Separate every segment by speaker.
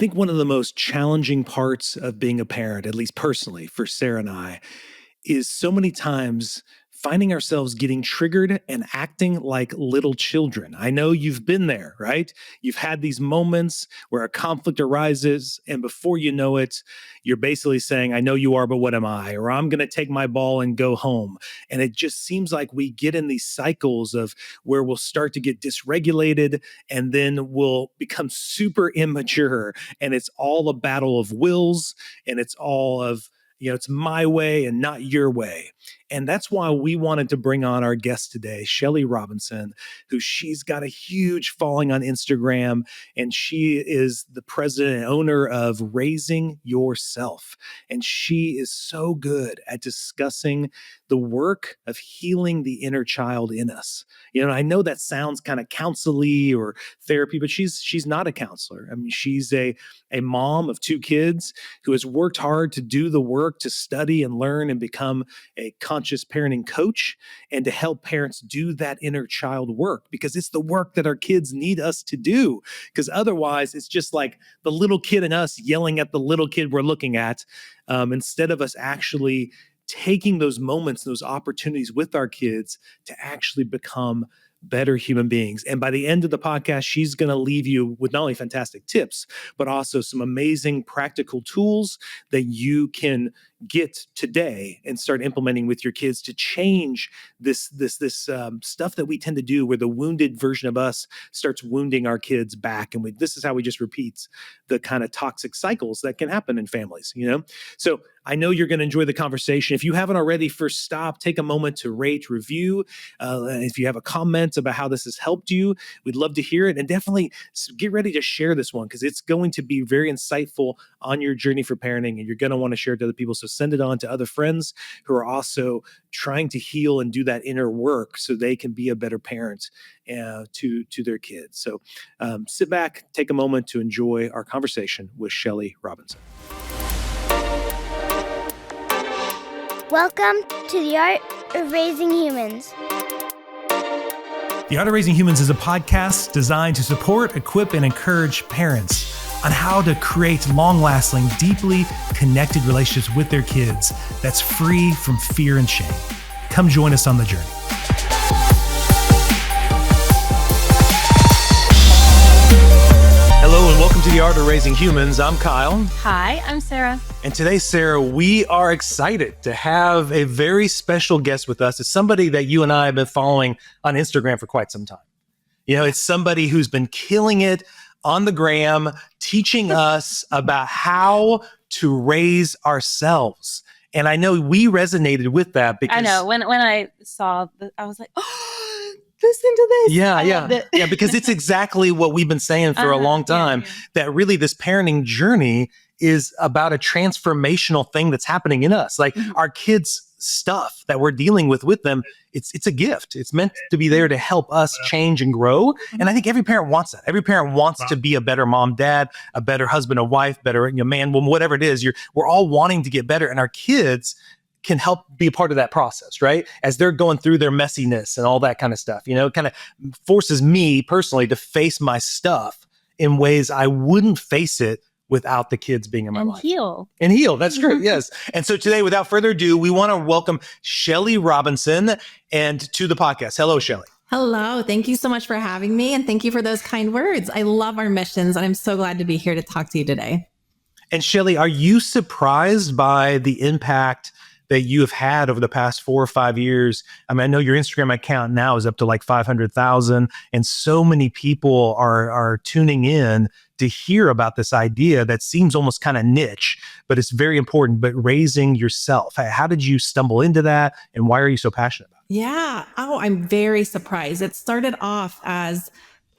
Speaker 1: think one of the most challenging parts of being a parent, at least personally for Sara and I, is so many times finding ourselves getting triggered and acting like little children. I know you've been there, right? You've had these moments where a conflict arises, and before you know it, you're basically saying, I know you are, but what am I? Or I'm going to take my ball and go home. And it just seems like we get in these cycles of where we'll start to get dysregulated, and then we'll become super immature. And it's all a battle of wills, and it's all of, it's my way and not your way. And that's why we wanted to bring on our guest today, Shelly Robinson, who she's got a huge following on Instagram, and she is the president and owner of Raising Yourself. And she is so good at discussing the work of healing the inner child in us. I know that sounds kind of counseling or therapy, but she's not a counselor. I mean, she's a mom of 2 kids who has worked hard to do the work to study and learn and become a conscious parenting coach, and to help parents do that inner child work, because it's the work that our kids need us to do. Because otherwise, it's just like the little kid in us yelling at the little kid we're looking at, instead of us actually taking those moments, those opportunities with our kids to actually become better human beings. And by the end of the podcast, she's going to leave you with not only fantastic tips, but also some amazing practical tools that you can get today and start implementing with your kids to change this stuff that we tend to do, where the wounded version of us starts wounding our kids back. And this is how we just repeat the kind of toxic cycles that can happen in families, So I know you're going to enjoy the conversation. If you haven't already, first stop, take a moment to rate, review. If you have a comment about how this has helped you, we'd love to hear it. And definitely get ready to share this one, because it's going to be very insightful on your journey for parenting, and you're going to want to share it to other people. So send it on to other friends who are also trying to heal and do that inner work so they can be a better parent to their kids. So sit back, take a moment to enjoy our conversation with Shelly Robinson.
Speaker 2: Welcome to the Art of Raising Humans.
Speaker 1: The Art of Raising Humans is a podcast designed to support, equip, and encourage parents on how to create long-lasting, deeply connected relationships with their kids that's free from fear and shame. Come join us on the journey. Hello and welcome to the Art of Raising Humans. I'm Kyle.
Speaker 3: Hi, I'm Sara.
Speaker 1: And today, Sara, we are excited to have a very special guest with us. It's somebody that you and I have been following on Instagram for quite some time. It's somebody who's been killing it on the gram, teaching us about how to raise ourselves. And I know we resonated with that because
Speaker 3: I know when I saw I was like, oh, listen to this.
Speaker 1: Yeah, because it's exactly what we've been saying for a long time, that really this parenting journey is about a transformational thing that's happening in us. Like our kids' stuff that we're dealing with them, it's a gift. It's meant to be there to help us change and grow. And I think every parent wants that. Every parent wants to be a better mom, dad, a better husband, a wife, better man, woman, whatever it is. We're all wanting to get better, and our kids can help be a part of that process, right? As they're going through their messiness and all that kind of stuff, it kind of forces me personally to face my stuff in ways I wouldn't face it without the kids being in my life. And heal. That's true. Yes. And so today, without further ado, we want to welcome Shelly Robinson to the podcast. Hello, Shelly.
Speaker 4: Hello. Thank you so much for having me. And thank you for those kind words. I love our missions, and I'm so glad to be here to talk to you today.
Speaker 1: And Shelly, are you surprised by the impact that you have had over the past 4 or 5 years? I mean, I know your Instagram account now is up to like 500,000, and so many people are tuning in to hear about this idea that seems almost kind of niche, but it's very important. But raising yourself, how did you stumble into that, and why are you so passionate about it?
Speaker 4: Yeah. Oh, I'm very surprised. It started off as,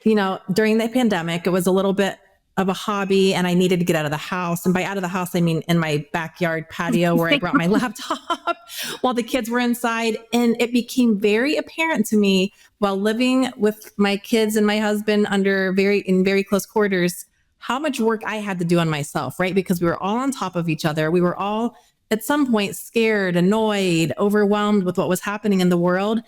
Speaker 4: during the pandemic, it was a little bit of a hobby, and I needed to get out of the house. And by out of the house, I mean in my backyard patio where I brought my laptop while the kids were inside. And it became very apparent to me while living with my kids and my husband in very close quarters, how much work I had to do on myself, right? Because we were all on top of each other. We were all at some point scared, annoyed, overwhelmed with what was happening in the world.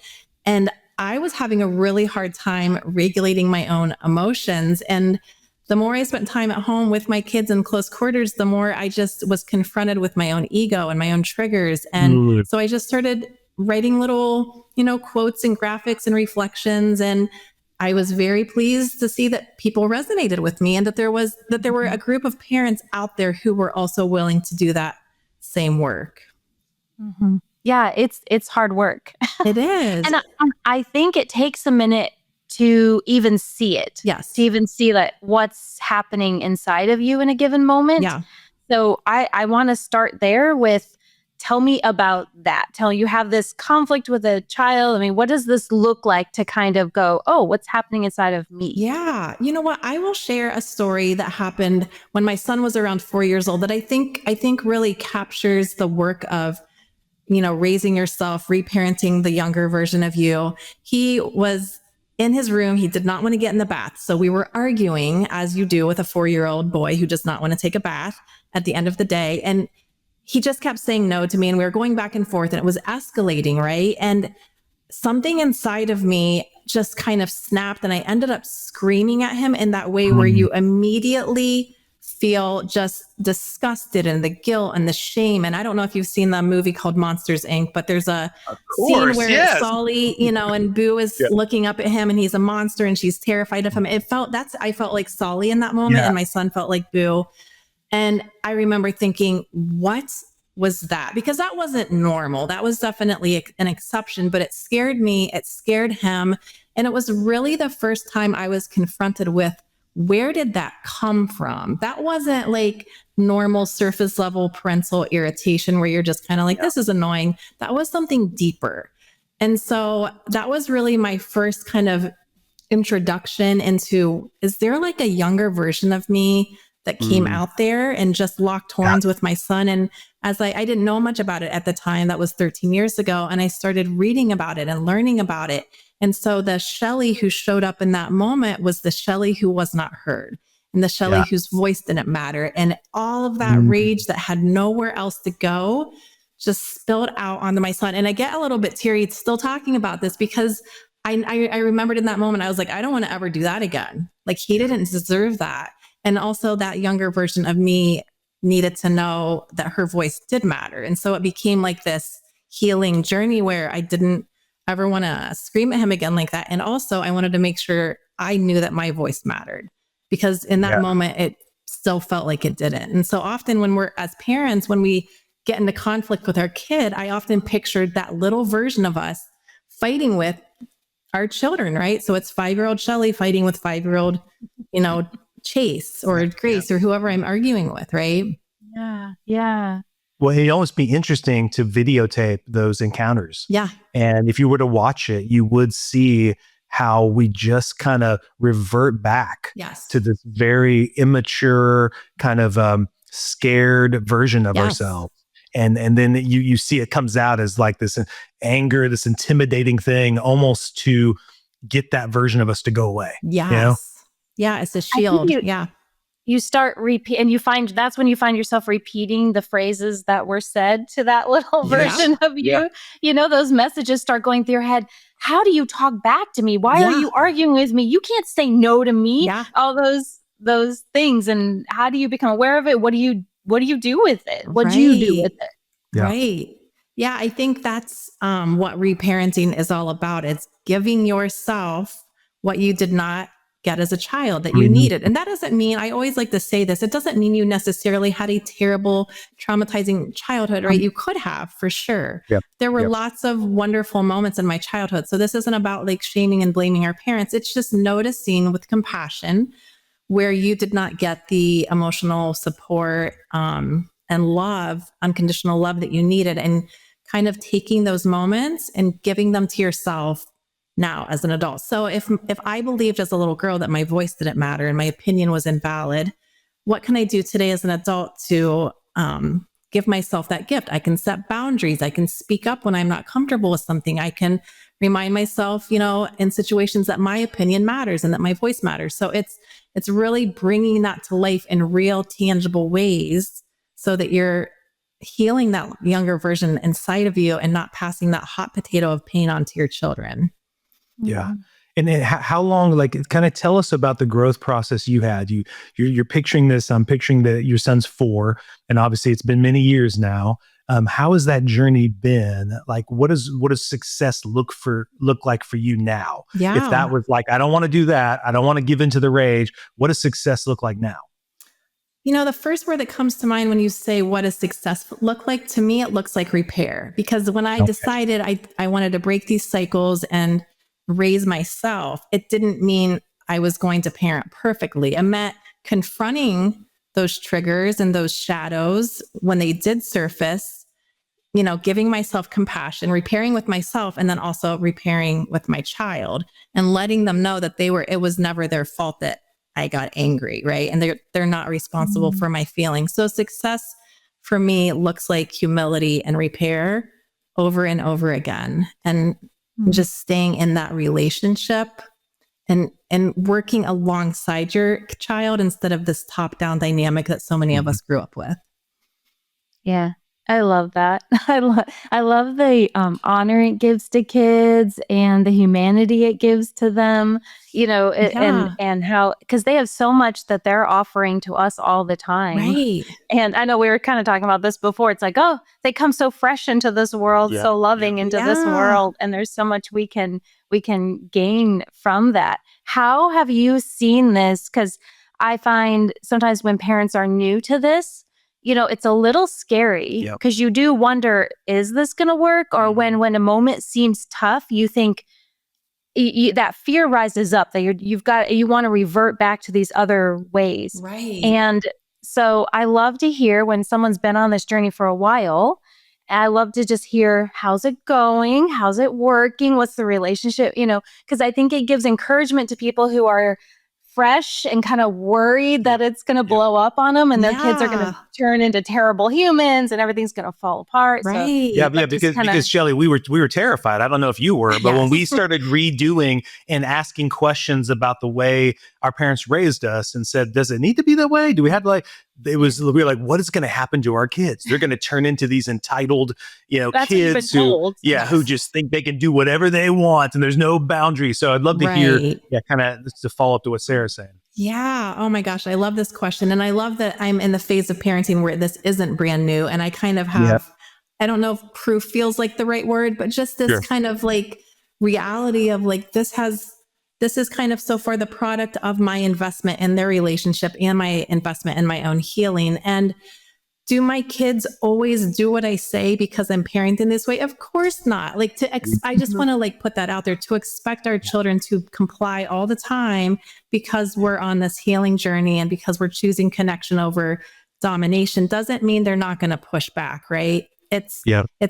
Speaker 4: And I was having a really hard time regulating my own emotions. And the more I spent time at home with my kids in close quarters, the more I just was confronted with my own ego and my own triggers. And so I just started writing little, quotes and graphics and reflections. And I was very pleased to see that people resonated with me and that there were a group of parents out there who were also willing to do that same work.
Speaker 5: Mm-hmm. Yeah, it's hard work.
Speaker 4: It is.
Speaker 5: And I think it takes a minute to even see it.
Speaker 4: Yes.
Speaker 5: To even see what's happening inside of you in a given moment.
Speaker 4: Yeah.
Speaker 5: So I want to start there with, tell me about that. You have this conflict with a child. I mean, what does this look like to kind of go, oh, what's happening inside of me?
Speaker 4: Yeah. You know what? I will share a story that happened when my son was around 4 years old that I think really captures the work of, raising yourself, reparenting the younger version of you. He was in his room. He did not want to get in the bath. So we were arguing, as you do with a 4-year-old boy who does not want to take a bath at the end of the day. And he just kept saying no to me, and we were going back and forth, and it was escalating, right? And something inside of me just kind of snapped, and I ended up screaming at him in that way where you immediately feel just disgusted and the guilt and the shame. And I don't know if you've seen the movie called Monsters, Inc., but there's a scene where Solly, and Boo is looking up at him and he's a monster and she's terrified of him. I felt like Solly in that moment, and my son felt like Boo. And I remember thinking, what was that? Because that wasn't normal. That was definitely an exception, but it scared me. It scared him. And it was really the first time I was confronted with, where did that come from? That wasn't like normal surface level parental irritation where you're just kind of like, this is annoying. That was something deeper. And so that was really my first kind of introduction into, is there like a younger version of me that came out there and just locked horns with my son? And as I didn't know much about it at the time, that was 13 years ago. And I started reading about it and learning about it. And so the Shelly who showed up in that moment was the Shelly who was not heard, and the Shelly whose voice didn't matter. And all of that rage that had nowhere else to go just spilled out onto my son. And I get a little bit teary still talking about this because I remembered in that moment, I was like, I don't want to ever do that again. Like, he didn't deserve that. And also that younger version of me needed to know that her voice did matter. And so it became like this healing journey where I didn't ever want to scream at him again like that. And also I wanted to make sure I knew that my voice mattered, because in that moment, it still felt like it didn't. And so often when we're, as parents, when we get into conflict with our kid, I often pictured that little version of us fighting with our children, right? So it's 5-year-old Shelly fighting with 5-year-old, Chase or Grace or whoever I'm arguing with, right?
Speaker 5: Yeah. Yeah.
Speaker 6: Well, it'd almost be interesting to videotape those encounters.
Speaker 4: Yeah.
Speaker 6: And if you were to watch it, you would see how we just kind of revert back to this very immature, kind of scared version of ourselves. And then you see it comes out as like this anger, this intimidating thing, almost to get that version of us to go away.
Speaker 4: Yes. Yeah, it's a shield.
Speaker 5: You start and that's when you find yourself repeating the phrases that were said to that little version of you. Those messages start going through your head. How do you talk back to me? Why are you arguing with me? You can't say no to me. All those things. And how do you become aware of it? What do you do with it? What do you do with it?
Speaker 4: Right. Yeah, I think that's what reparenting is all about. It's giving yourself what you did not get as a child that you needed. And that doesn't mean, I always like to say this, it doesn't mean you necessarily had a terrible, traumatizing childhood, right? You could have, for sure. There were lots of wonderful moments in my childhood. So this isn't about like shaming and blaming our parents. It's just noticing with compassion where you did not get the emotional support and love, unconditional love that you needed, and kind of taking those moments and giving them to yourself now as an adult. So if I believed as a little girl that my voice didn't matter and my opinion was invalid, what can I do today as an adult to give myself that gift? I can set boundaries. I can speak up when I'm not comfortable with something. I can remind myself, in situations that my opinion matters and that my voice matters. So it's really bringing that to life in real, tangible ways so that you're healing that younger version inside of you and not passing that hot potato of pain on to your children.
Speaker 6: Yeah. And then how long, like, kind of tell us about the growth process you had. You're picturing this. I'm picturing that your son's 4, and obviously it's been many years now. How has that journey been? Like, what does success look like for you now?
Speaker 4: Yeah.
Speaker 6: If that was like, I don't want to do that, I don't want to give into the rage. What does success look like now?
Speaker 4: The first word that comes to mind when you say what does success look like, to me, it looks like repair. Because when I decided I wanted to break these cycles and raise myself, it didn't mean I was going to parent perfectly. It meant confronting those triggers and those shadows when they did surface, giving myself compassion, repairing with myself, and then also repairing with my child, and letting them know that it was never their fault that I got angry, right? And they're not responsible for my feelings. So success for me looks like humility and repair over and over again, and just staying in that relationship and working alongside your child instead of this top-down dynamic that so many of us grew up with.
Speaker 5: Yeah. I love that. I love the honor it gives to kids and the humanity it gives to them, and how, because they have so much that they're offering to us all the time.
Speaker 4: Right.
Speaker 5: And I know we were kind of talking about this before. It's like, oh, they come so fresh into this world, so loving into this world, and there's so much we can gain from that. How have you seen this? Because I find sometimes when parents are new to this, it's a little scary because you do wonder, is this going to work? Or when a moment seems tough, you think that fear rises up that you want to revert back to these other ways.
Speaker 4: Right.
Speaker 5: And so I love to hear when someone's been on this journey for a while. I love to just hear, how's it going? How's it working? What's the relationship? Because I think it gives encouragement to people who are fresh and kind of worried that it's going to blow up on them and their kids are going to turn into terrible humans and everything's going to fall apart.
Speaker 4: Right.
Speaker 5: So,
Speaker 6: because Shelly, we were terrified. I don't know if you were, but when we started redoing and asking questions about the way our parents raised us and said, does it need to be that way? Do we have we were like, what is going to happen to our kids? They're going to turn into these entitled, kids who just think they can do whatever they want and there's no boundaries. So I'd love to hear, kind of to follow up to what Sarah's saying.
Speaker 4: Yeah. Oh my gosh. I love this question. And I love that I'm in the phase of parenting where this isn't brand new. And I kind of have, I don't know if proof feels like the right word, but just this kind of like reality of like, this is kind of so far the product of my investment in their relationship and my investment in my own healing. And do my kids always do what I say because I'm parenting this way? Of course not. Like I just want to like put that out there, to expect our children to comply all the time because we're on this healing journey and because we're choosing connection over domination doesn't mean they're not going to push back, right? It's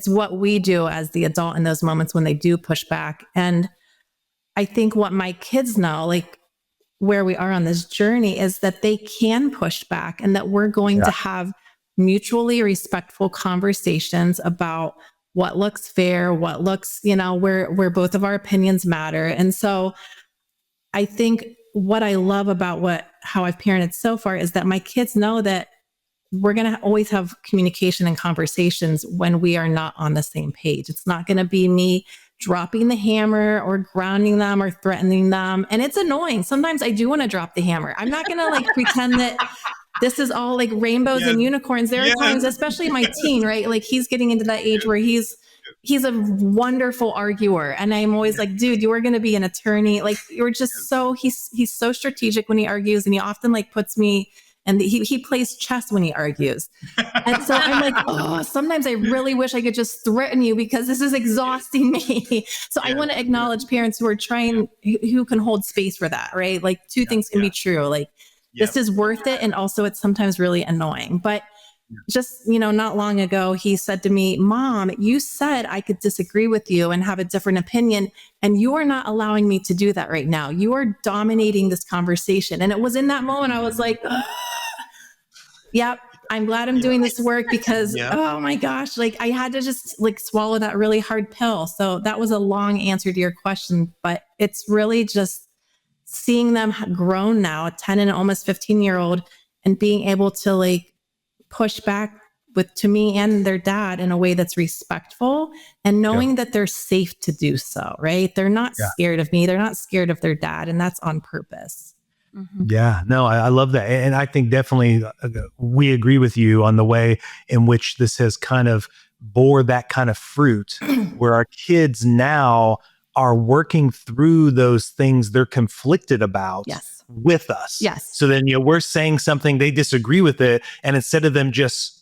Speaker 4: what we do as the adult in those moments when they do push back. And I think what my kids know, like where we are on this journey, is that they can push back and that we're going to have mutually respectful conversations about what looks fair, what looks, where both of our opinions matter. And so I think what I love about how I've parented so far is that my kids know that we're going to always have communication and conversations when we are not on the same page. It's not going to be me dropping the hammer or grounding them or threatening them. And it's annoying. Sometimes I do want to drop the hammer. I'm not going to like pretend that this is all like rainbows and unicorns. There are times, especially my teen, right? Like he's getting into that age where he's a wonderful arguer. And I'm always like, dude, you are going to be an attorney. Like you're just he's so strategic when he argues. And he often like puts me, and he plays chess when he argues. And so I'm like, oh, sometimes I really wish I could just threaten you because this is exhausting me. So I want to acknowledge parents who are who can hold space for that, right? Like two things can be true. Like this is worth it. And also it's sometimes really annoying. But just, not long ago, he said to me, Mom, you said I could disagree with you and have a different opinion. And you are not allowing me to do that right now. You are dominating this conversation. And it was in that moment I was like, yep, I'm glad I'm doing this work because, oh my gosh, like I had to just like swallow that really hard pill. So that was a long answer to your question, but it's really just seeing them grown now, a 10 and almost 15-year-old, and being able to like push back to me and their dad in a way that's respectful, and knowing that they're safe to do so, right? They're not scared of me. They're not scared of their dad. And that's on purpose.
Speaker 5: Mm-hmm.
Speaker 6: Yeah, no, I love that. And I think definitely we agree with you on the way in which this has kind of bore that kind of fruit where our kids now are working through those things they're conflicted about with us.
Speaker 4: Yes.
Speaker 6: So then, we're saying something, they disagree with it. And instead of them just,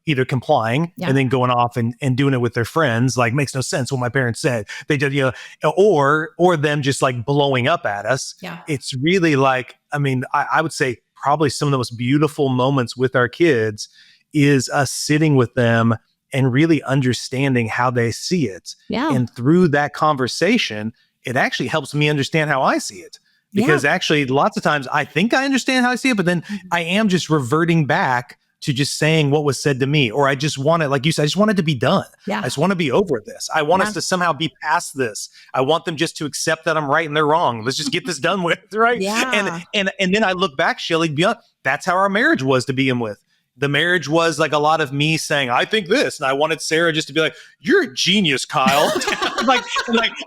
Speaker 6: either complying and then going off and doing it with their friends, like makes no sense what my parents said. They did, or them just like blowing up at us.
Speaker 4: Yeah.
Speaker 6: It's really like, I would say probably some of the most beautiful moments with our kids is us sitting with them and really understanding how they see it.
Speaker 4: Yeah.
Speaker 6: And through that conversation, it actually helps me understand how I see it. Because actually, lots of times I think I understand how I see it, but then I am just reverting back to just saying what was said to me. Or I just want it, like you said, I just want it to be done.
Speaker 4: Yeah.
Speaker 6: I just want to be over this. I want us to somehow be past this. I want them just to accept that I'm right and they're wrong. Let's just get this done with, right?
Speaker 4: Yeah.
Speaker 6: And then I look back, Shelly, beyond, that's how our marriage was to begin with. The marriage was like a lot of me saying, I think this. And I wanted Sarah just to be like, you're a genius, Kyle. like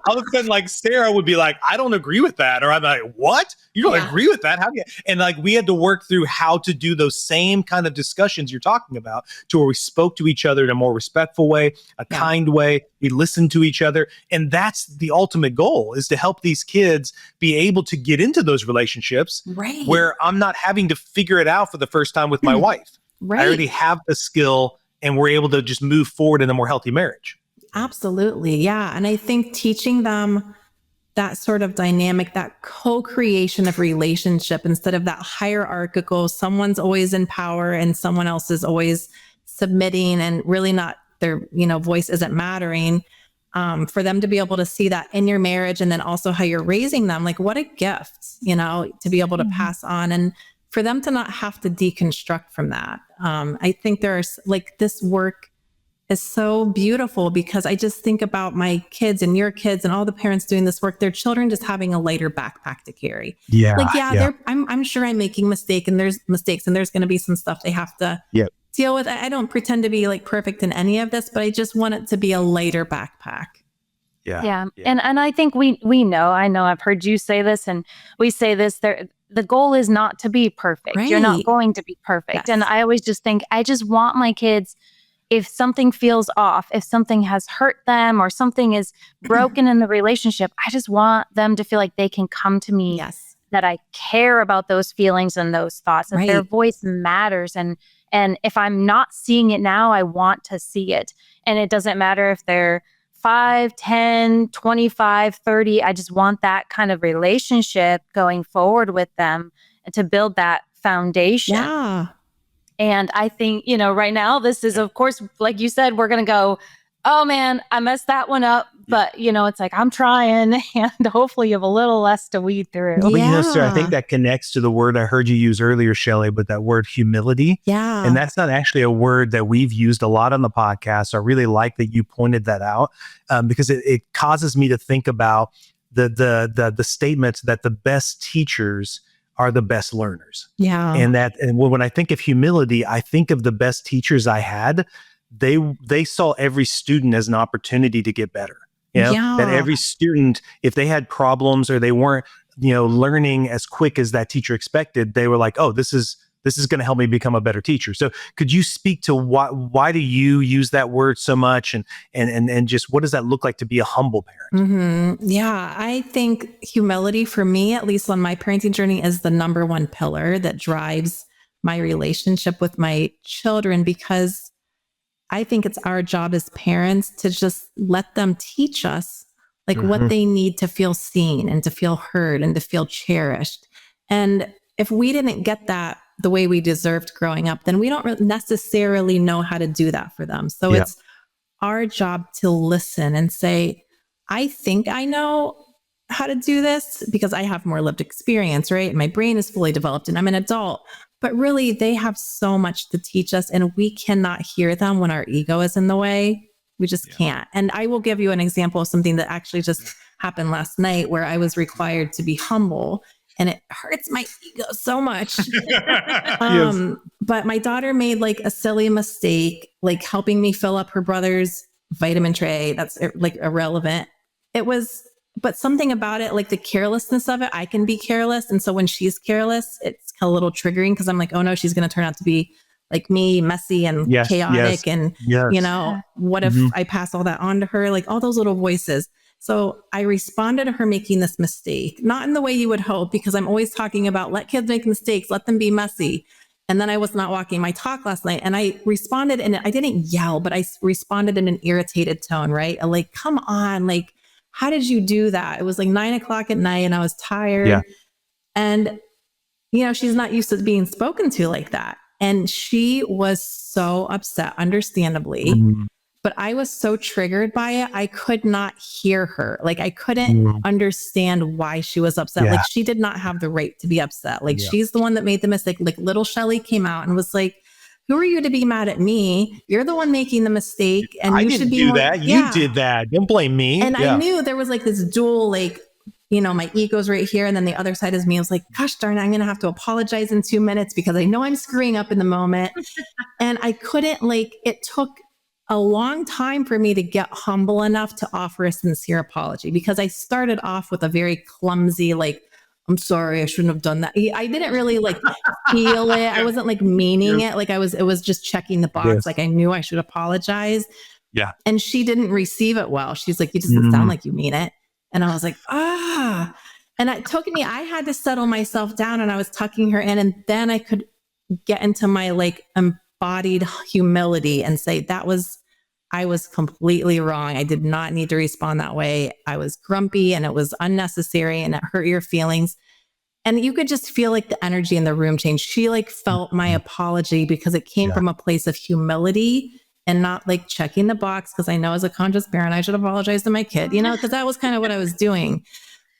Speaker 6: all of a sudden, like Sarah would be like, I don't agree with that. Or I'm like, what? You don't agree with that? How do you? And like, we had to work through how to do those same kind of discussions you're talking about, to where we spoke to each other in a more respectful way, a kind way. We listened to each other. And that's the ultimate goal, is to help these kids be able to get into those relationships where I'm not having to figure it out for the first time with my wife.
Speaker 4: Right.
Speaker 6: I already have the skill and we're able to just move forward in a more healthy marriage.
Speaker 4: Absolutely. Yeah. And I think teaching them that sort of dynamic, that co-creation of relationship, instead of that hierarchical, someone's always in power and someone else is always submitting and really not, their, voice isn't mattering. For them to be able to see that in your marriage, and then also how you're raising them, like what a gift, to be able to pass on, and for them to not have to deconstruct from that. I think there's like, this work is so beautiful, because I just think about my kids and your kids and all the parents doing this work, their children just having a lighter backpack to carry. I'm sure I'm making mistakes and there's going to be some stuff they have to deal with. I don't pretend to be like perfect in any of this, but I just want it to be a lighter backpack.
Speaker 5: Yeah. And I think we know, I've heard you say this and we say this, the goal is not to be perfect.
Speaker 4: Right.
Speaker 5: You're not going to be perfect.
Speaker 4: Yes.
Speaker 5: And I always just think, I just want my kids, if something feels off, if something has hurt them or something is broken in the relationship, I just want them to feel like they can come to me, that I care about those feelings and those thoughts, that their voice matters. And if I'm not seeing it now, I want to see it. And it doesn't matter if they're 5, 10, 25, 30. I just want that kind of relationship going forward with them and to build that foundation.
Speaker 4: Yeah.
Speaker 5: And I think, right now, this is, of course, like you said, we're going to go, oh man, I messed that one up. But, it's like, I'm trying, and hopefully you have a little less to weed through.
Speaker 6: But Sarah, I think that connects to the word I heard you use earlier, Shelly, but that word humility.
Speaker 4: Yeah.
Speaker 6: And that's not actually a word that we've used a lot on the podcast. I really like that you pointed that out, because it causes me to think about the statement that the best teachers are the best learners.
Speaker 4: Yeah.
Speaker 6: And when I think of humility, I think of the best teachers I had. They saw every student as an opportunity to get better. That every student, if they had problems or they weren't, learning as quick as that teacher expected, they were like, oh, this is going to help me become a better teacher. So could you speak to why do you use that word so much, and just what does that look like to be a humble parent?
Speaker 4: Mm-hmm. Yeah, I think humility for me, at least on my parenting journey, is the number one pillar that drives my relationship with my children, because I think it's our job as parents to just let them teach us like what they need to feel seen and to feel heard and to feel cherished. And if we didn't get that the way we deserved growing up, then we don't necessarily know how to do that for them. So it's our job to listen and say, I think I know how to do this because I have more lived experience, right? My brain is fully developed and I'm an adult. But really, they have so much to teach us, and we cannot hear them when our ego is in the way. We just can't. And I will give you an example of something that actually just happened last night, where I was required to be humble and it hurts my ego so much.
Speaker 6: Yes.
Speaker 4: But my daughter made like a silly mistake, like helping me fill up her brother's vitamin tray. That's like irrelevant. But something about it, like the carelessness of it, I can be careless. And so when she's careless, it's a little triggering because I'm like, oh no, she's going to turn out to be like me, messy and chaotic. And, what if I pass all that on to her? Like all those little voices. So I responded to her making this mistake, not in the way you would hope, because I'm always talking about let kids make mistakes, let them be messy. And then I was not walking my talk last night, and I responded, and I didn't yell, but I responded in an irritated tone, right? Like, come on, like, how did you do that? It was like 9:00 at night and I was tired.
Speaker 6: Yeah.
Speaker 4: And, she's not used to being spoken to like that. And she was so upset, understandably. Mm-hmm. But I was so triggered by it, I could not hear her. Like I couldn't understand why she was upset. Yeah. Like she did not have the right to be upset. Like she's the one that made the mistake. Like little Shelly came out and was like, who are you to be mad at me? You're the one making the mistake. And
Speaker 6: I
Speaker 4: you
Speaker 6: didn't
Speaker 4: should be
Speaker 6: do
Speaker 4: more,
Speaker 6: that. You did that. Don't blame me.
Speaker 4: And I knew there was like this dual, like, my ego's right here. And then the other side is me. I was like, gosh darn it, I'm going to have to apologize in 2 minutes because I know I'm screwing up in the moment. And I couldn't, like, it took a long time for me to get humble enough to offer a sincere apology, because I started off with a very clumsy, like, I'm sorry, I shouldn't have done that. I didn't really like feel it. I wasn't like meaning it. Like it was just checking the box. Yes. Like I knew I should apologize.
Speaker 6: Yeah.
Speaker 4: And she didn't receive it well. She's like, you just sound like you mean it. And I was like, and it took me, I had to settle myself down, and I was tucking her in, and then I could get into my like embodied humility and say, I was completely wrong. I did not need to respond that way. I was grumpy and it was unnecessary and it hurt your feelings. And you could just feel like the energy in the room change. She like felt my apology because it came from a place of humility and not like checking the box. Cause I know as a conscious parent, I should apologize to my kid, cause that was kind of what I was doing.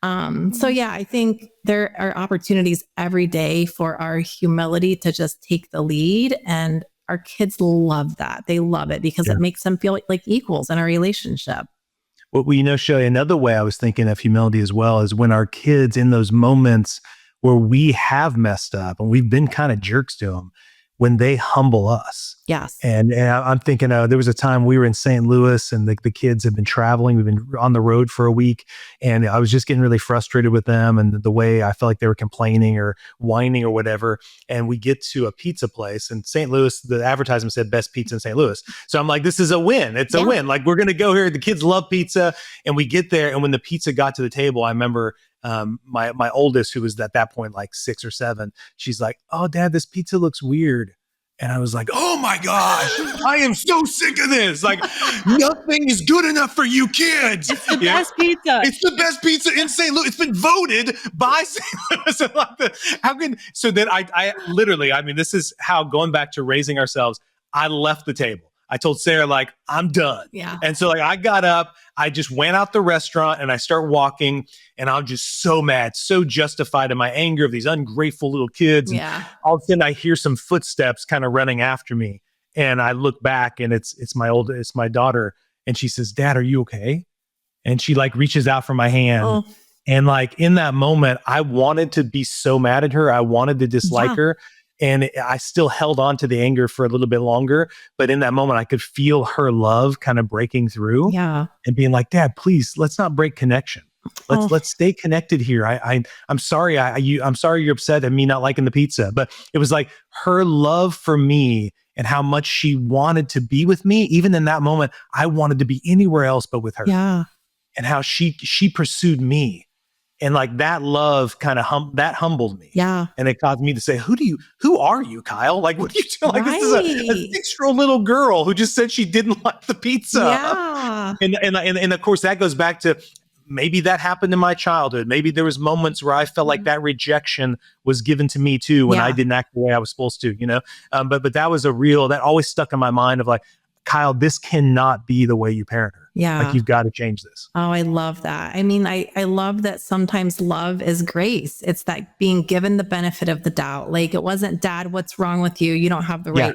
Speaker 4: So yeah, I think there are opportunities every day for our humility to just take the lead, and our kids love that. They love it because it makes them feel like equals in a relationship.
Speaker 6: Well, Shelly, another way I was thinking of humility as well is when our kids in those moments where we have messed up and we've been kind of jerks to them, when they humble us.
Speaker 4: Yes.
Speaker 6: And I'm thinking, there was a time we were in St. Louis and the kids have been traveling. We've been on the road for a week, and I was just getting really frustrated with them and the way I felt like they were complaining or whining or whatever. And we get to a pizza place in St. Louis. The advertisement said best pizza in St. Louis. So I'm like, this is a win. It's a win. Like, we're going to go here. The kids love pizza. And we get there. And when the pizza got to the table, I remember my oldest, who was at that point like 6 or 7, she's like, oh, Dad, this pizza looks weird. And I was like, oh my gosh, I am so sick of this. Like, nothing is good enough for you kids.
Speaker 3: It's the best pizza.
Speaker 6: It's the best pizza in St. Louis. It's been voted by St. Louis. So then I literally, this is how, going back to raising ourselves, I left the table. I told Sarah, like, I'm done.
Speaker 4: Yeah.
Speaker 6: And so like I got up, I just went out the restaurant and I start walking, and I'm just so mad, so justified in my anger of these ungrateful little kids.
Speaker 4: Yeah.
Speaker 6: And all of a sudden I hear some footsteps kind of running after me. And I look back, and it's my daughter. And she says, Dad, are you okay? And she like reaches out for my hand. Oh. And like in that moment, I wanted to be so mad at her. I wanted to dislike her. And I still held on to the anger for a little bit longer. But in that moment, I could feel her love kind of breaking through.
Speaker 4: Yeah.
Speaker 6: And being like, Dad, please, let's not break connection. Let's stay connected here. I'm sorry. I'm sorry you're upset at me not liking the pizza. But it was like her love for me and how much she wanted to be with me. Even in that moment, I wanted to be anywhere else but with her.
Speaker 4: Yeah.
Speaker 6: And how she pursued me. And like that love kind of humbled me.
Speaker 4: Yeah.
Speaker 6: And it caused me to say, who are you, Kyle? Like, what are you doing? Like, this is a 6-year-old little girl who just said she didn't like the pizza.
Speaker 4: Yeah.
Speaker 6: And of course that goes back to maybe that happened in my childhood. Maybe there was moments where I felt like that rejection was given to me too, when I didn't act the way I was supposed to, but that was that always stuck in my mind of like, Kyle, this cannot be the way you parent her.
Speaker 4: Yeah.
Speaker 6: Like, you've got to change this.
Speaker 4: Oh, I love that. I love that sometimes love is grace. It's that being given the benefit of the doubt. Like, it wasn't, Dad, what's wrong with you? You don't have the right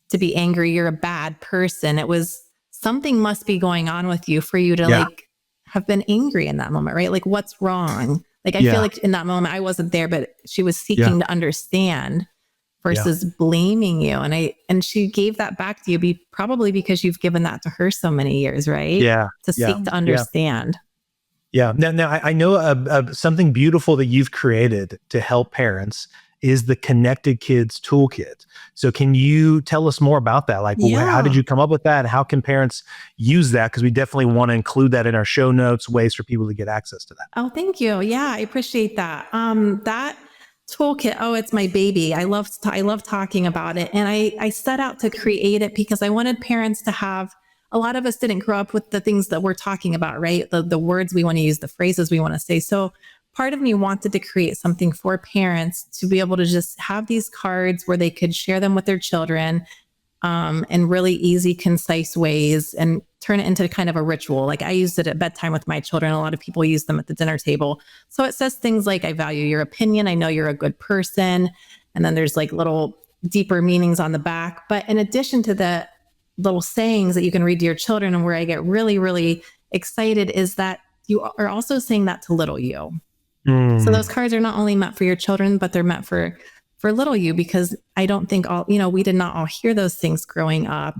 Speaker 4: to be angry. You're a bad person. It was, something must be going on with you for you to like have been angry in that moment, right? Like, what's wrong? Like, I feel like in that moment I wasn't there, but she was seeking to understand versus blaming you. And she gave that back to you probably because you've given that to her so many years, right? To seek to understand.
Speaker 6: Now I know something beautiful that you've created to help parents is the Connected Kids Toolkit. So can you tell us more about that? Like, how did you come up with that? And how can parents use that? Because we definitely want to include that in our show notes, ways for people to get access to that.
Speaker 4: Oh, thank you. Yeah, I appreciate that. That toolkit, it's my baby. I love talking about it. And I set out to create it because I wanted parents to have, a lot of us didn't grow up with the things that we're talking about, right? The words we want to use, the phrases we want to say. So part of me wanted to create something for parents to be able to just have these cards where they could share them with their children in really easy, concise ways and turn it into kind of a ritual. Like I used it at bedtime with my children. A lot of people use them at the dinner table. So it says things like, I value your opinion. I know you're a good person. And then there's like little deeper meanings on the back. But in addition to the little sayings that you can read to your children, and where I get really, really excited is that you are also saying that to little you. So those cards are not only meant for your children, but they're meant for little you, because I don't think we did not all hear those things growing up.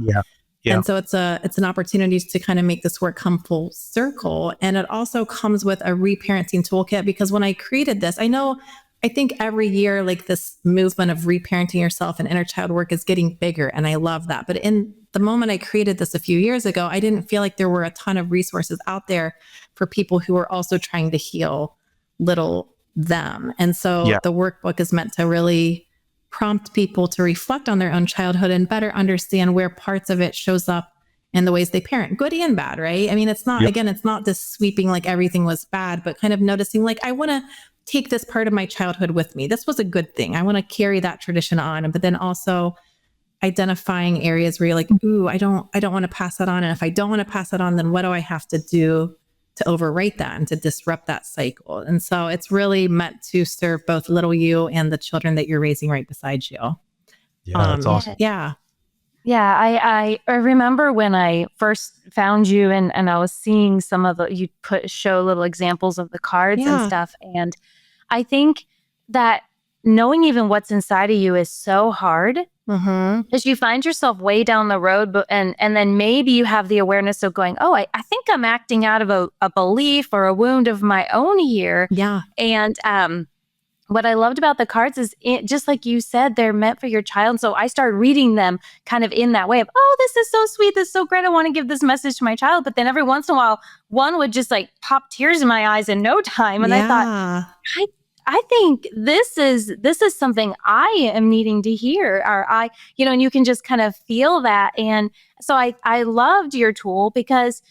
Speaker 4: And so it's an opportunity to kind of make this work come full circle. And it also comes with a reparenting toolkit, because when I created this, I think every year, like this movement of reparenting yourself and inner child work is getting bigger. And I love that. But in the moment I created this a few years ago, I didn't feel like there were a ton of resources out there for people who are also trying to heal little them. And so the workbook is meant to really prompt people to reflect on their own childhood and better understand where parts of it shows up in the ways they parent, good and bad, right? I mean, it's not, again, it's not this sweeping like everything was bad, but kind of noticing like, I want to take this part of my childhood with me. This was a good thing. I want to carry that tradition on. But then also identifying areas where you're like, ooh, I don't want to pass that on. And if I don't want to pass that on, then what do I have to do to overwrite that and to disrupt that cycle? And so it's really meant to serve both little you and the children that you're raising right beside you.
Speaker 6: That's awesome.
Speaker 5: Yeah, I remember when I first found you and I was seeing some of you show little examples of the cards and stuff. And I think that knowing even what's inside of you is so hard, because you find yourself way down the road, and then maybe you have the awareness of going, I think I'm acting out of a belief or a wound of my own here. And what I loved about the cards is, just like you said, they're meant for your child. So I started reading them kind of in that way of, this is so sweet, this is so great, I want to give this message to my child. But then every once in a while, one would just like pop tears in my eyes in no time. And I thought, I think this is something I am needing to hear, or and you can just kind of feel that. And so I loved your tool because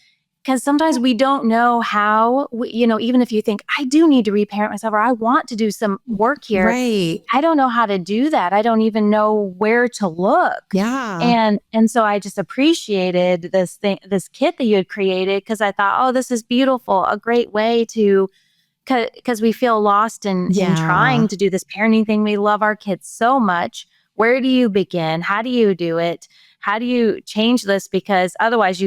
Speaker 5: sometimes we don't know how, even if you think I do need to reparent myself or I want to do some work here,
Speaker 4: right?
Speaker 5: I don't know how to do that. I don't even know where to look. And so I just appreciated this kit that you had created, because I thought, this is beautiful, a great way to, because we feel lost in trying to do this parenting thing. We love our kids so much. Where do you begin? How do you do it? How do you change this? Because otherwise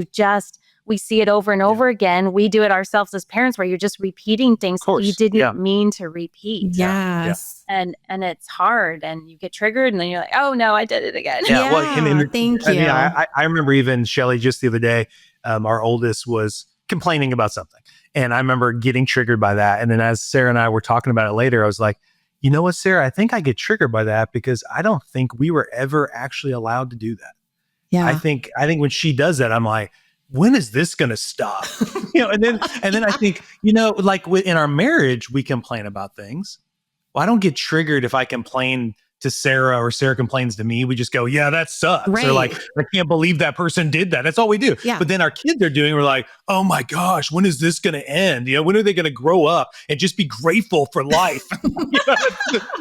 Speaker 5: we see it over and over again. We do it ourselves as parents, where you're just repeating things that you didn't mean to repeat. And it's hard, and you get triggered, and then you're like, oh no, I did it again.
Speaker 4: Thank you.
Speaker 6: I remember even Shelly just the other day, our oldest was complaining about something. And I remember getting triggered by that. And then as Sara and I were talking about it later, I was like, you know what, Sara, I think I get triggered by that because I don't think we were ever actually allowed to do that. I think when she does that, I'm like, when is this going to stop? And then I think, like in our marriage, we complain about things. Well, I don't get triggered if I complain to Sara or Sara complains to me. We just go, yeah, that sucks. Or like, I can't believe that person did that. That's all we do. But then our kids are doing, we're like, oh my gosh, when is this going to end? When are they going to grow up and just be grateful for life?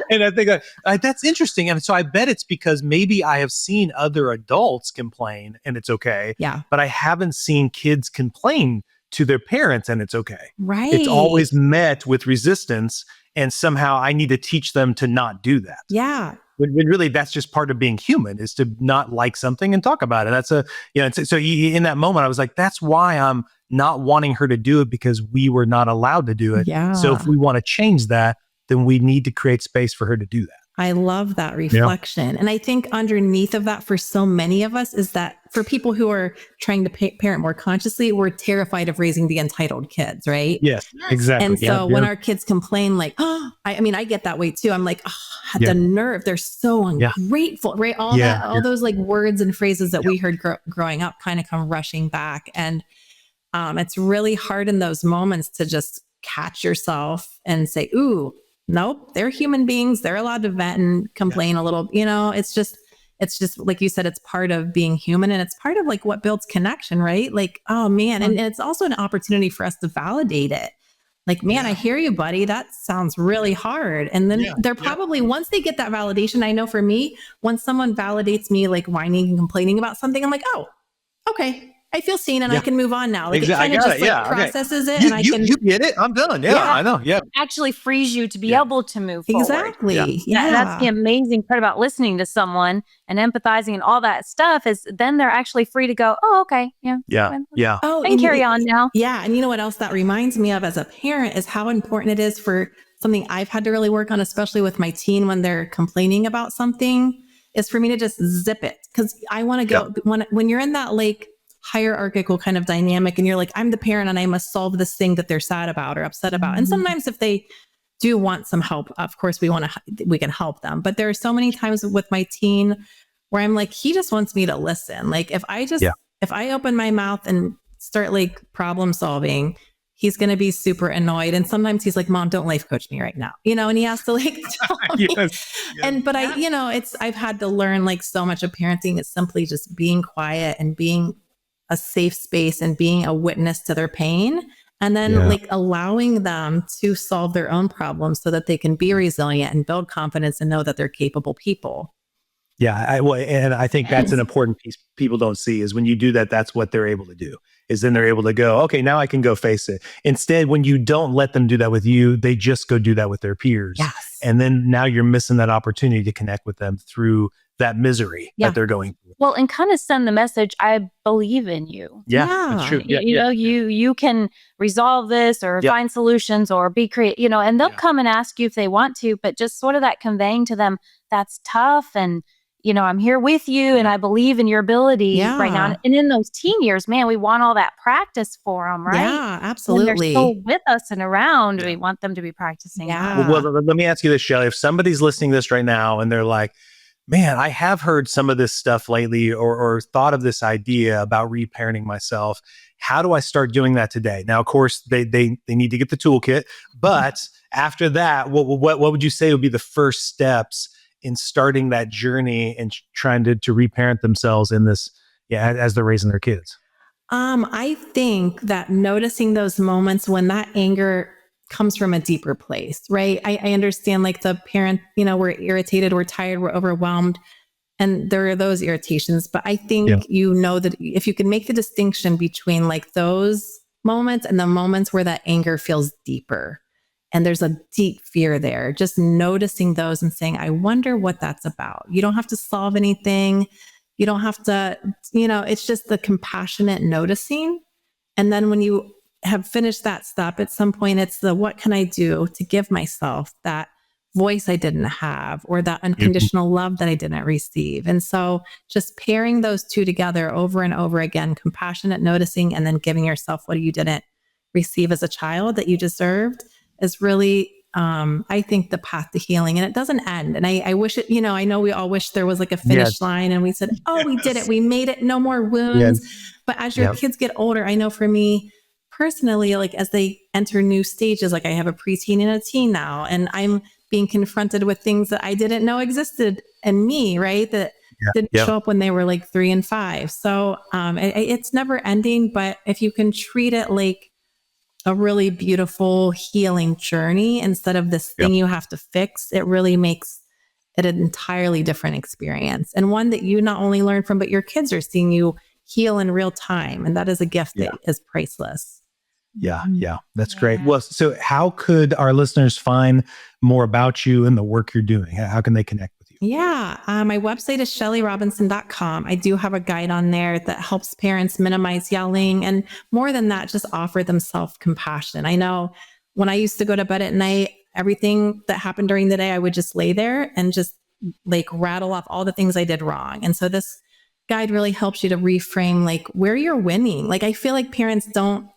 Speaker 6: And I think that's interesting. And so I bet it's because maybe I have seen other adults complain and it's okay. But I haven't seen kids complain to their parents and it's okay. It's always met with resistance. And somehow I need to teach them to not do that. When really that's just part of being human, is to not like something and talk about it. That's so in that moment I was like, that's why I'm not wanting her to do it because we were not allowed to do it.
Speaker 4: Yeah.
Speaker 6: So if we want to change that, then we need to create space for her to do that.
Speaker 4: I love that reflection. Yeah. And I think underneath of that for so many of us is that for people who are trying to parent more consciously, we're terrified of raising the entitled kids, right?
Speaker 6: Yes, exactly.
Speaker 4: And so when our kids complain like, oh, I get that way too. I'm like, oh, the nerve, they're so ungrateful, right? All those like words and phrases that we heard growing up kind of come rushing back. And it's really hard in those moments to just catch yourself and say, ooh, nope, they're human beings. They're allowed to vent and complain a little, it's just like you said, it's part of being human, and it's part of like what builds connection, right? Like, oh man. And it's also an opportunity for us to validate it. Like, man, I hear you, buddy. That sounds really hard. And then they're probably, once they get that validation, I know for me, when someone validates me, like whining and complaining about something, I'm like, oh, okay. I feel seen and I can move on now. Like it kind of just processes it, and I can.
Speaker 6: You get it. I'm done. Yeah, I know. Yeah.
Speaker 5: It actually frees you to be able to move forward.
Speaker 4: Exactly. Yeah.
Speaker 5: That's the amazing part about listening to someone and empathizing and all that stuff is then they're actually free to go, oh, okay. Yeah.
Speaker 6: Yeah.
Speaker 5: Oh, and carry on now.
Speaker 4: Yeah. And you know what else that reminds me of as a parent is how important it is for something I've had to really work on, especially with my teen when they're complaining about something, is for me to just zip it. Because I want to go, when you're in that like hierarchical kind of dynamic and you're like, I'm the parent and I must solve this thing that they're sad about or upset about. And sometimes if they do want some help, of course we can help them. But there are so many times with my teen where I'm like, he just wants me to listen. Like if I open my mouth and start like problem solving, he's going to be super annoyed. And sometimes he's like, Mom, don't life coach me right now. And he has to like tell me. But I've had to learn like so much of parenting is simply just being quiet and being a safe space and being a witness to their pain, and then like allowing them to solve their own problems so that they can be resilient and build confidence and know that they're capable people.
Speaker 6: Yeah. And I think that's an important piece people don't see is when you do that, that's what they're able to do is then they're able to go, okay, now I can go face it. Instead, when you don't let them do that with you, they just go do that with their peers.
Speaker 4: Yes.
Speaker 6: And then now you're missing that opportunity to connect with them through that misery that they're going through.
Speaker 5: Well, and kind of send the message, I believe in you.
Speaker 6: Yeah. That's true.
Speaker 5: You can resolve this or find solutions or be creative, and they'll come and ask you if they want to, but just sort of that conveying to them, that's tough. And, I'm here with you and I believe in your ability right now. And in those teen years, man, we want all that practice for them, right?
Speaker 4: Yeah, absolutely.
Speaker 5: When they're so with us and around, we want them to be practicing.
Speaker 4: Yeah.
Speaker 6: Well, let me ask you this, Shelly. If somebody's listening to this right now and they're like, man, I have heard some of this stuff lately or thought of this idea about reparenting myself. How do I start doing that today? Now, of course, they need to get the toolkit. But after that, what would you say would be the first steps in starting that journey and trying to reparent themselves in this, as they're raising their kids?
Speaker 4: I think that noticing those moments when that anger comes from a deeper place, right? I understand like the parent, we're irritated, we're tired, we're overwhelmed, and there are those irritations. But I think that if you can make the distinction between like those moments and the moments where that anger feels deeper and there's a deep fear there, just noticing those and saying, I wonder what that's about. You don't have to solve anything. You don't have to, it's just the compassionate noticing. And then when you have finished that step, at some point it's the, what can I do to give myself that voice I didn't have or that unconditional love that I didn't receive? And so just pairing those two together over and over again, compassionate noticing and then giving yourself what you didn't receive as a child that you deserved is really, I think, the path to healing. And it doesn't end. And I wish it, I know we all wish there was like a finish line and we said, we did it. We made it. No more wounds. But as your kids get older, I know for me personally, like as they enter new stages, like I have a preteen and a teen now, and I'm being confronted with things that I didn't know existed in me, right? That didn't show up when they were like 3 and 5. So it's never ending, but if you can treat it like a really beautiful healing journey instead of this thing you have to fix, it really makes it an entirely different experience. And one that you not only learn from, but your kids are seeing you heal in real time. And that is a gift that is priceless.
Speaker 6: Yeah. That's great. Well, so how could our listeners find more about you and the work you're doing? How can they connect with you?
Speaker 4: Yeah. My website is shellyrobinson.com. I do have a guide on there that helps parents minimize yelling. And more than that, just offer them self-compassion. I know when I used to go to bed at night, everything that happened during the day, I would just lay there and just like rattle off all the things I did wrong. And so this guide really helps you to reframe like where you're winning. Like I feel like parents don't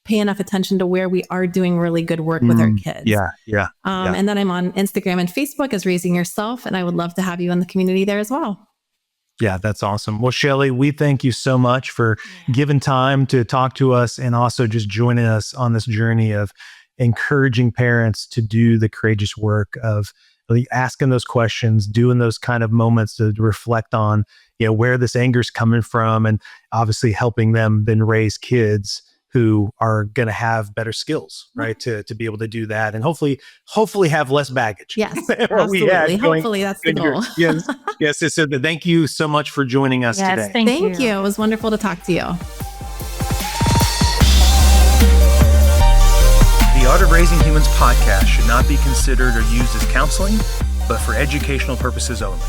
Speaker 4: pay enough attention to where we are doing really good work with our kids.
Speaker 6: Yeah.
Speaker 4: And then I'm on Instagram and Facebook as Raising Yourself, and I would love to have you in the community there as well.
Speaker 6: Yeah, that's awesome. Well, Shelly, we thank you so much for giving time to talk to us and also just joining us on this journey of encouraging parents to do the courageous work of really asking those questions, doing those kind of moments to reflect on, where this anger is coming from, and obviously helping them then raise kids who are going to have better skills, right? To be able to do that and hopefully have less baggage.
Speaker 4: Yes, absolutely. Hopefully that's the goal.
Speaker 6: Yes. So thank you so much for joining us today.
Speaker 4: Thank you. It was wonderful to talk to you.
Speaker 1: The Art of Raising Humans podcast should not be considered or used as counseling, but for educational purposes only.